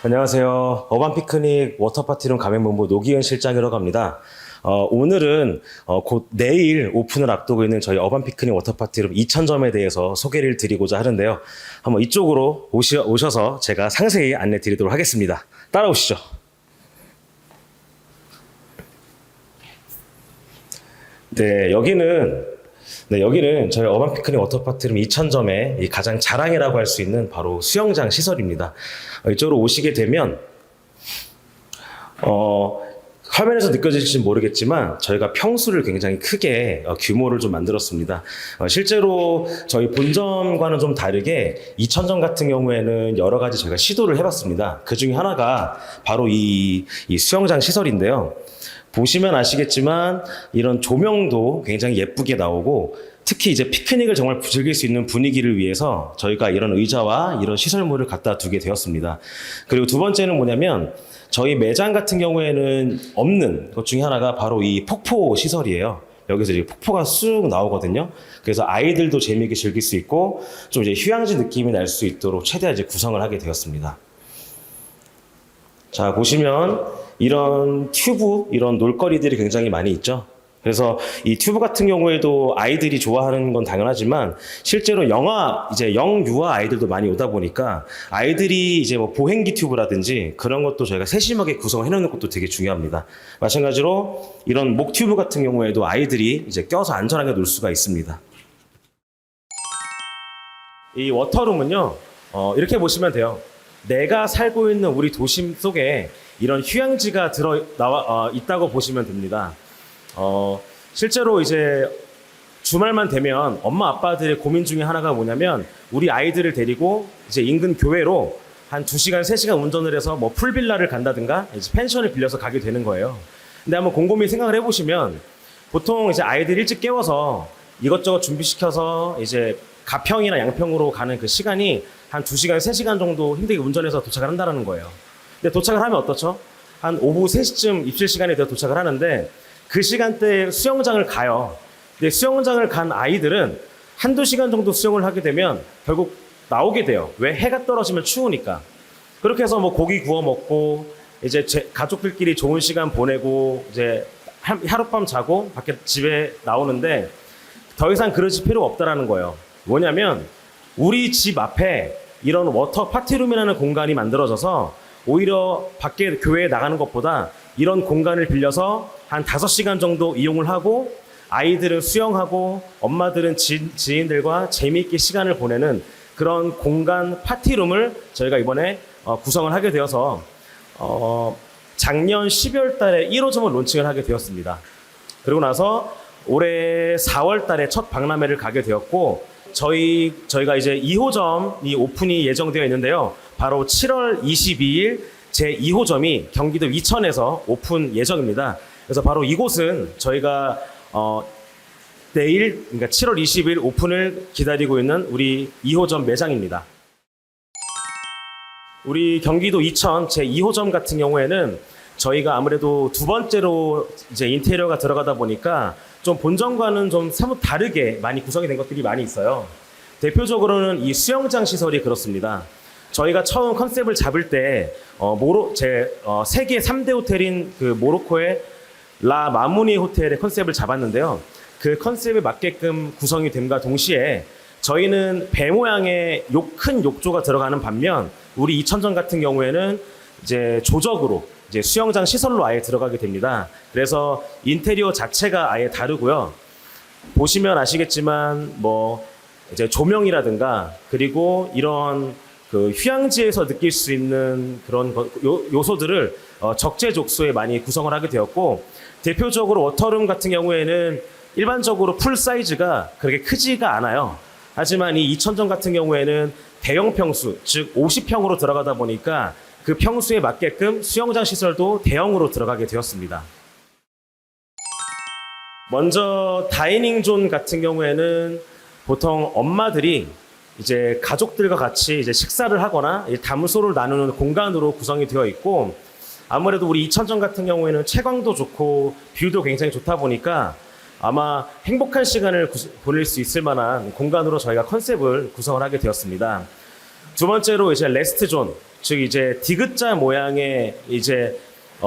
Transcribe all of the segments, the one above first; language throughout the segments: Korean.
안녕하세요. 어반 피크닉 워터파티룸 가맹본부 노기현 실장이라고 합니다. 오늘은 곧 내일 오픈을 앞두고 있는 저희 어반 피크닉 워터파티룸 2000점에 대해서 소개를 드리고자 하는데요. 한번 이쪽으로 오셔서 제가 상세히 안내 드리도록 하겠습니다. 따라오시죠. 네, 여기는 저희 어반 피크닉 워터파티룸 2000점의 가장 자랑이라고 할 수 있는 바로 수영장 시설입니다. 이쪽으로 오시게 되면 화면에서 느껴질지 모르겠지만 저희가 평수를 굉장히 크게 규모를 좀 만들었습니다. 실제로 저희 본점과는 좀 다르게 2000점 같은 경우에는 여러 가지 저희가 시도를 해봤습니다. 그 중에 하나가 바로 이 수영장 시설인데요. 보시면 아시겠지만 이런 조명도 굉장히 예쁘게 나오고 특히 이제 피크닉을 정말 즐길 수 있는 분위기를 위해서 저희가 이런 의자와 이런 시설물을 갖다 두게 되었습니다. 그리고 두 번째는 뭐냐면 저희 매장 같은 경우에는 없는 것 중에 하나가 바로 이 폭포 시설이에요. 여기서 이제 폭포가 쑥 나오거든요. 그래서 아이들도 재미있게 즐길 수 있고 좀 이제 휴양지 느낌이 날 수 있도록 최대한 이제 구성을 하게 되었습니다. 자, 보시면 이런 튜브, 이런 놀거리들이 굉장히 많이 있죠. 그래서 이 튜브 같은 경우에도 아이들이 좋아하는 건 당연하지만 실제로 영유아 아이들도 많이 오다 보니까 아이들이 이제 뭐 보행기 튜브라든지 그런 것도 저희가 세심하게 구성해 놓는 것도 되게 중요합니다. 마찬가지로 이런 목 튜브 같은 경우에도 아이들이 이제 껴서 안전하게 놀 수가 있습니다. 이 워터룸은요, 이렇게 보시면 돼요. 내가 살고 있는 우리 도심 속에 이런 휴양지가 있다고 보시면 됩니다. 실제로 이제 주말만 되면 엄마 아빠들의 고민 중에 하나가 뭐냐면 우리 아이들을 데리고 이제 인근 교외로 한 2시간, 3시간 운전을 해서 뭐 풀빌라를 간다든가 이제 펜션을 빌려서 가게 되는 거예요. 근데 한번 곰곰이 생각을 해보시면 보통 이제 아이들 일찍 깨워서 이것저것 준비시켜서 이제 가평이나 양평으로 가는 그 시간이 한 2시간, 3시간 정도 힘들게 운전해서 도착을 한다는 거예요. 근데 도착을 하면 어떻죠? 한 오후 3시쯤 입실 시간에 되어 도착을 하는데 그 시간대에 수영장을 가요. 근데 수영장을 간 아이들은 한두 시간 정도 수영을 하게 되면 결국 나오게 돼요. 왜? 해가 떨어지면 추우니까. 그렇게 해서 뭐 고기 구워 먹고 이제 가족들끼리 좋은 시간 보내고 이제 하룻밤 자고 밖에 집에 나오는데 더 이상 그러실 필요가 없다라는 거예요. 뭐냐면 우리 집 앞에 이런 워터 파티룸이라는 공간이 만들어져서 오히려 밖에 교회에 나가는 것보다 이런 공간을 빌려서 한 5시간 정도 이용을 하고 아이들은 수영하고 엄마들은 지인들과 재미있게 시간을 보내는 그런 공간 파티룸을 저희가 이번에 구성을 하게 되어서 작년 12월 달에 1호점을 론칭을 하게 되었습니다. 그리고 나서 올해 4월 달에 첫 박람회를 가게 되었고 저희가 이제 2호점이 오픈이 예정되어 있는데요. 바로 7월 22일 제2호점이 경기도 이천에서 오픈 예정입니다. 그래서 바로 이곳은 저희가 내일, 그러니까 7월 20일 오픈을 기다리고 있는 우리 2호점 매장입니다. 우리 경기도 이천 제2호점 같은 경우에는 저희가 아무래도 두 번째로 이제 인테리어가 들어가다 보니까 좀 본점과는 좀 사뭇 다르게 많이 구성이 된 것들이 많이 있어요. 대표적으로는 이 수영장 시설이 그렇습니다. 저희가 처음 컨셉을 잡을 때 세계 3대 호텔인 그 모로코의 라 마무니 호텔의 컨셉을 잡았는데요. 그 컨셉에 맞게끔 구성이 됨과 동시에 저희는 배 모양의 큰 욕조가 들어가는 반면 우리 2000점 같은 경우에는 이제 조적으로 이제 수영장 시설로 아예 들어가게 됩니다. 그래서 인테리어 자체가 아예 다르고요. 보시면 아시겠지만 뭐 이제 조명이라든가 그리고 이런 그 휴양지에서 느낄 수 있는 그런 요소들을 적재적소에 많이 구성을 하게 되었고 대표적으로 워터룸 같은 경우에는 일반적으로 풀 사이즈가 그렇게 크지가 않아요. 하지만 이 2000점 같은 경우에는 대형 평수, 즉 50평으로 들어가다 보니까 그 평수에 맞게끔 수영장 시설도 대형으로 들어가게 되었습니다. 먼저 다이닝 존 같은 경우에는 보통 엄마들이 이제 가족들과 같이 이제 식사를 하거나 담소를 나누는 공간으로 구성이 되어 있고 아무래도 우리 2000점 같은 경우에는 채광도 좋고 뷰도 굉장히 좋다 보니까 아마 행복한 시간을 보낼 수 있을 만한 공간으로 저희가 컨셉을 구성을 하게 되었습니다. 두 번째로 이제 레스트 존, 즉 이제 디귿자 모양의 이제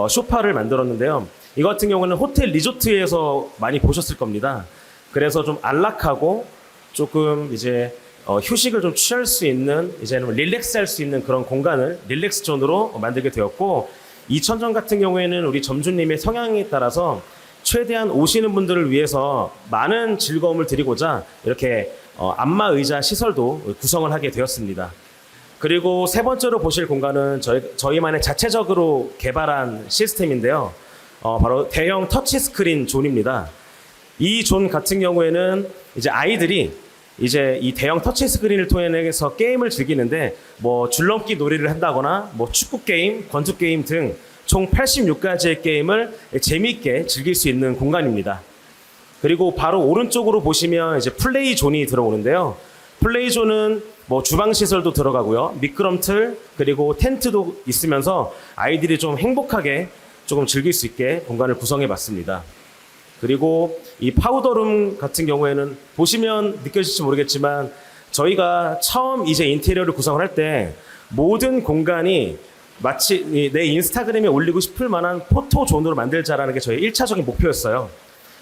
소파를 만들었는데요. 이거 같은 경우는 호텔 리조트에서 많이 보셨을 겁니다. 그래서 좀 안락하고 조금 이제 휴식을 좀 취할 수 있는 이제는 릴렉스 할 수 있는 그런 공간을 릴렉스 존으로 만들게 되었고, 이 천정 같은 경우에는 우리 점주님의 성향에 따라서 최대한 오시는 분들을 위해서 많은 즐거움을 드리고자 이렇게 안마 의자 시설도 구성을 하게 되었습니다. 그리고 세 번째로 보실 공간은 저희만의 자체적으로 개발한 시스템인데요. 바로 대형 터치 스크린 존입니다. 이 존 같은 경우에는 이제 아이들이 이제 이 대형 터치 스크린을 통해서 게임을 즐기는데 뭐 줄넘기 놀이를 한다거나 뭐 축구 게임, 권투 게임 등 총 86가지의 게임을 재미있게 즐길 수 있는 공간입니다. 그리고 바로 오른쪽으로 보시면 이제 플레이 존이 들어오는데요. 플레이 존은 뭐 주방 시설도 들어가고요. 미끄럼틀 그리고 텐트도 있으면서 아이들이 좀 행복하게 조금 즐길 수 있게 공간을 구성해 봤습니다. 그리고 이 파우더룸 같은 경우에는 보시면 느껴질지 모르겠지만 저희가 처음 이제 인테리어를 구성을 할 때 모든 공간이 마치 내 인스타그램에 올리고 싶을 만한 포토존으로 만들자라는 게 저희 1차적인 목표였어요.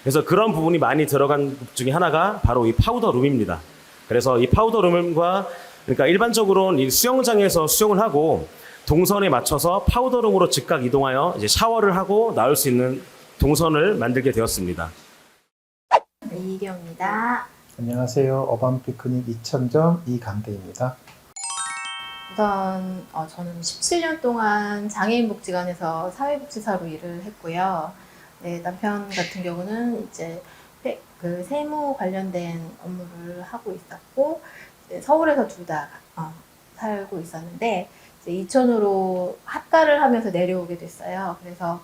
그래서 그런 부분이 많이 들어간 것 중에 하나가 바로 이 파우더룸입니다. 그래서 이 파우더룸과 그러니까 일반적으로는 이 수영장에서 수영을 하고 동선에 맞춰서 파우더룸으로 즉각 이동하여 이제 샤워를 하고 나올 수 있는 동선을 만들게 되었습니다. 이경입니다. 안녕하세요. 어반 피크닉 이천점 이강대입니다. 우선 저는 17년 동안 장애인복지관에서 사회복지사로 일을 했고요. 네, 남편 같은 경우는 이제 그 세무 관련된 업무를 하고 있었고 이제 서울에서 둘 다 살고 있었는데 이제 이천으로 학가를 하면서 내려오게 됐어요. 그래서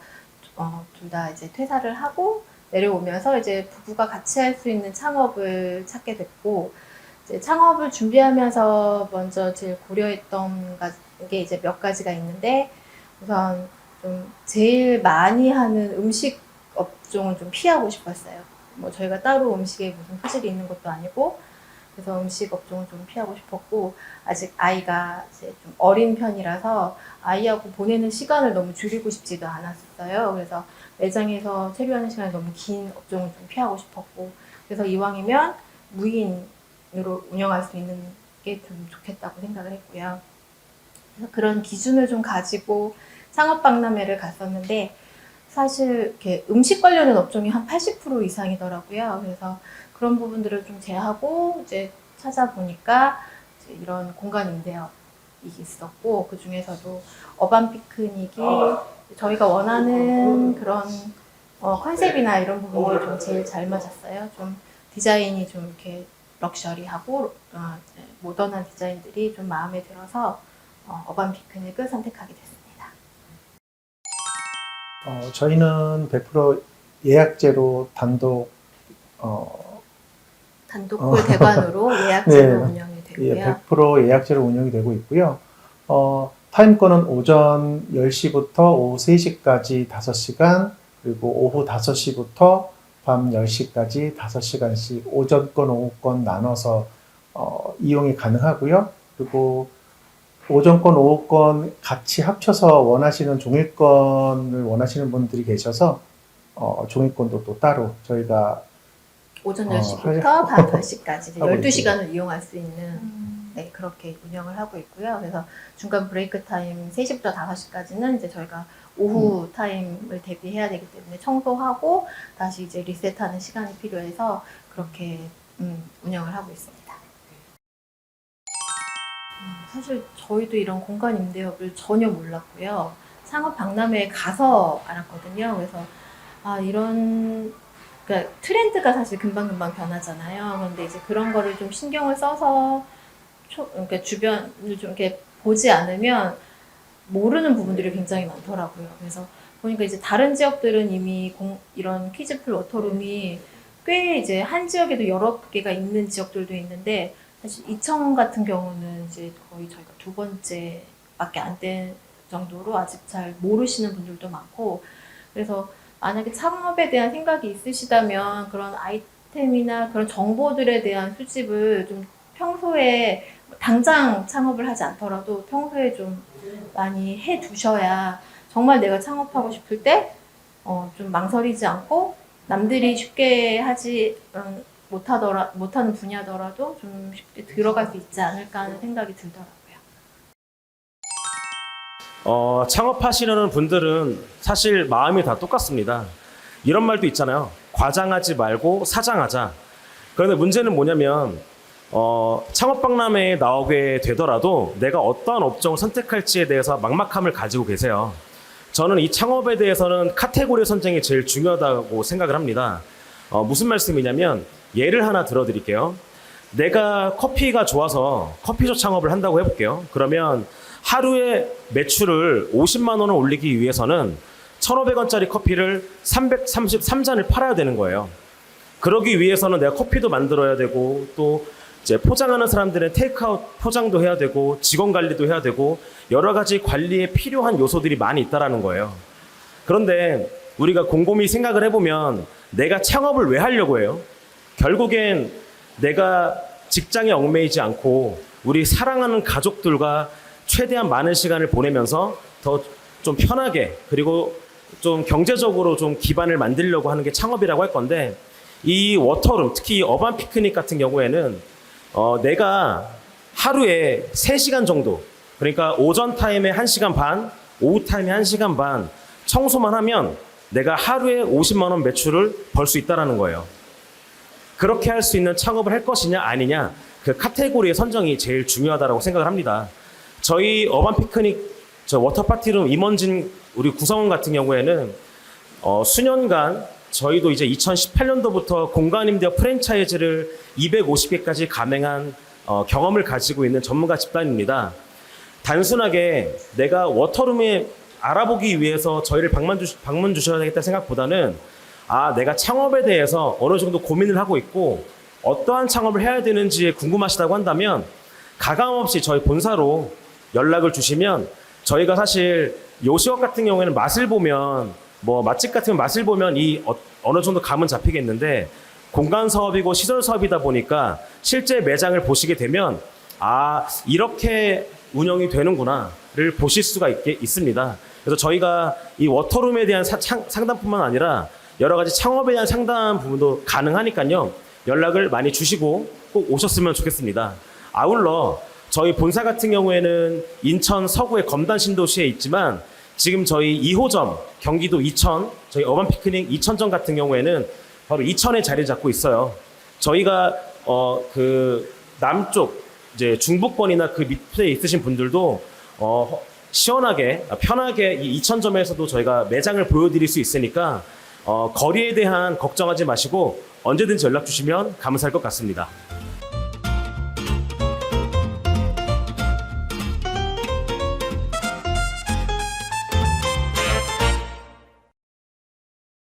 둘 다 이제 퇴사를 하고 내려오면서 이제 부부가 같이 할 수 있는 창업을 찾게 됐고, 이제 창업을 준비하면서 먼저 제일 고려했던 게 이제 몇 가지가 있는데, 우선 좀 제일 많이 하는 음식 업종은 좀 피하고 싶었어요. 뭐 저희가 따로 음식에 무슨 소질이 있는 것도 아니고, 그래서 음식 업종은 좀 피하고 싶었고, 아직 아이가 이제 좀 어린 편이라서 아이하고 보내는 시간을 너무 줄이고 싶지도 않았어요. 그래서 매장에서 체류하는 시간이 너무 긴 업종을 좀 피하고 싶었고, 그래서 이왕이면 무인으로 운영할 수 있는 게 좀 좋겠다고 생각을 했고요. 그래서 그런 기준을 좀 가지고 창업 박람회를 갔었는데, 사실 이렇게 음식 관련된 업종이 한 80% 이상이더라고요. 그래서 그런 부분들을 좀 제하고 이제 찾아보니까 이제 이런 공간 임대업이 있었고, 그 중에서도 어반 피크닉이 저희가 원하는 그런 컨셉이나 이런 부분들이 좀 제일 잘 맞았어요. 좀 디자인이 좀 이렇게 럭셔리하고 모던한 디자인들이 좀 마음에 들어서 어반 피크닉을 선택하게 됐습니다. 저희는 100% 예약제로 단독 단독홀 대관으로 예약제로 네, 운영이 되고요. 100% 예약제로 운영이 되고 있고요. 타임권은 오전 10시부터 오후 3시까지 5시간, 그리고 오후 5시부터 밤 10시까지 5시간씩 오전권, 오후권 나눠서 이용이 가능하고요. 그리고 오전권, 오후권 같이 합쳐서 원하시는 종일권을 원하시는 분들이 계셔서 종일권도 또 따로 저희가 오전 10시부터 밤 10시까지 12시간을 이용할 수 있는 네, 그렇게 운영을 하고 있고요. 그래서 중간 브레이크 타임 3시부터 5시까지는 이제 저희가 오후 타임을 대비해야 되기 때문에 청소하고 다시 이제 리셋하는 시간이 필요해서 그렇게 운영을 하고 있습니다. 사실 저희도 이런 공간 임대업을 전혀 몰랐고요. 창업 박람회에 가서 알았거든요. 그래서 그러니까 트렌드가 사실 금방금방 변하잖아요. 그런데 이제 그런 거를 좀 신경을 써서 그러니까 주변을 좀 이렇게 보지 않으면 모르는 부분들이 굉장히 많더라고요. 그래서 보니까 이제 다른 지역들은 이미 이런 키즈풀 워터룸이 꽤 이제 한 지역에도 여러 개가 있는 지역들도 있는데, 사실 이천 같은 경우는 이제 거의 저희가 2번째밖에 안 된 정도로 아직 잘 모르시는 분들도 많고, 그래서 만약에 창업에 대한 생각이 있으시다면 그런 아이템이나 그런 정보들에 대한 수집을 좀 평소에 당장 창업을 하지 않더라도 평소에 좀 많이 해 두셔야 정말 내가 창업하고 싶을 때 좀 망설이지 않고 남들이 쉽게 하지 못하는 분야더라도 좀 쉽게 들어갈 수 있지 않을까 하는 생각이 들더라고요. 창업하시려는 분들은 사실 마음이 다 똑같습니다. 이런 말도 있잖아요. 과장하지 말고 사장하자. 그런데 문제는 뭐냐면 창업박람회에 나오게 되더라도 내가 어떠한 업종을 선택할지에 대해서 막막함을 가지고 계세요. 저는 이 창업에 대해서는 카테고리 선정이 제일 중요하다고 생각을 합니다. 무슨 말씀이냐면 예를 하나 들어드릴게요. 내가 커피가 좋아서 커피숍 창업을 한다고 해볼게요. 그러면 하루에 매출을 50만 원을 올리기 위해서는 1,500원짜리 커피를 333잔을 팔아야 되는 거예요. 그러기 위해서는 내가 커피도 만들어야 되고 또 이제 포장하는 사람들은 테이크아웃 포장도 해야 되고 직원 관리도 해야 되고 여러 가지 관리에 필요한 요소들이 많이 있다라는 거예요. 그런데 우리가 곰곰이 생각을 해보면 내가 창업을 왜 하려고 해요? 결국엔 내가 직장에 얽매이지 않고 우리 사랑하는 가족들과 최대한 많은 시간을 보내면서 더 좀 편하게 그리고 좀 경제적으로 좀 기반을 만들려고 하는 게 창업이라고 할 건데 이 워터룸 특히 어반 피크닉 같은 경우에는 내가 하루에 3시간 정도 그러니까 오전 타임에 1시간 반 오후 타임에 1시간 반 청소만 하면 내가 하루에 50만 원 매출을 벌 수 있다는 거예요. 그렇게 할 수 있는 창업을 할 것이냐 아니냐 그 카테고리의 선정이 제일 중요하다고 생각을 합니다. 저희 어반 피크닉 저 워터파티룸 임원진 우리 구성원 같은 경우에는 수년간 저희도 이제 2018년도부터 공간임대 프랜차이즈를 250개까지 감행한 경험을 가지고 있는 전문가 집단입니다. 단순하게 내가 워터룸에 알아보기 위해서 저희를 방문 주셔야 되겠다 생각보다는 내가 창업에 대해서 어느 정도 고민을 하고 있고 어떠한 창업을 해야 되는지 궁금하시다고 한다면 가감없이 저희 본사로 연락을 주시면 저희가 사실 요식업 같은 경우에는 맛을 보면 뭐 맛집 같은 맛을 보면 어느 정도 감은 잡히겠는데 공간 사업이고 시설 사업이다 보니까 실제 매장을 보시게 되면 이렇게 운영이 되는구나를 보실 수가 있습니다. 그래서 저희가 이 워터룸에 대한 상담뿐만 아니라 여러 가지 창업에 대한 상담 부분도 가능하니까요. 연락을 많이 주시고 꼭 오셨으면 좋겠습니다. 아울러 저희 본사 같은 경우에는 인천 서구의 검단 신도시에 있지만 지금 저희 2호점 경기도 이천 저희 어반 피크닉 이천점 같은 경우에는 바로 이천에 자리 잡고 있어요. 저희가 그 남쪽 이제 중부권이나 그 밑에 있으신 분들도 시원하게 편하게 이 이천점에서도 저희가 매장을 보여드릴 수 있으니까 거리에 대한 걱정하지 마시고 언제든지 연락 주시면 감사할 것 같습니다.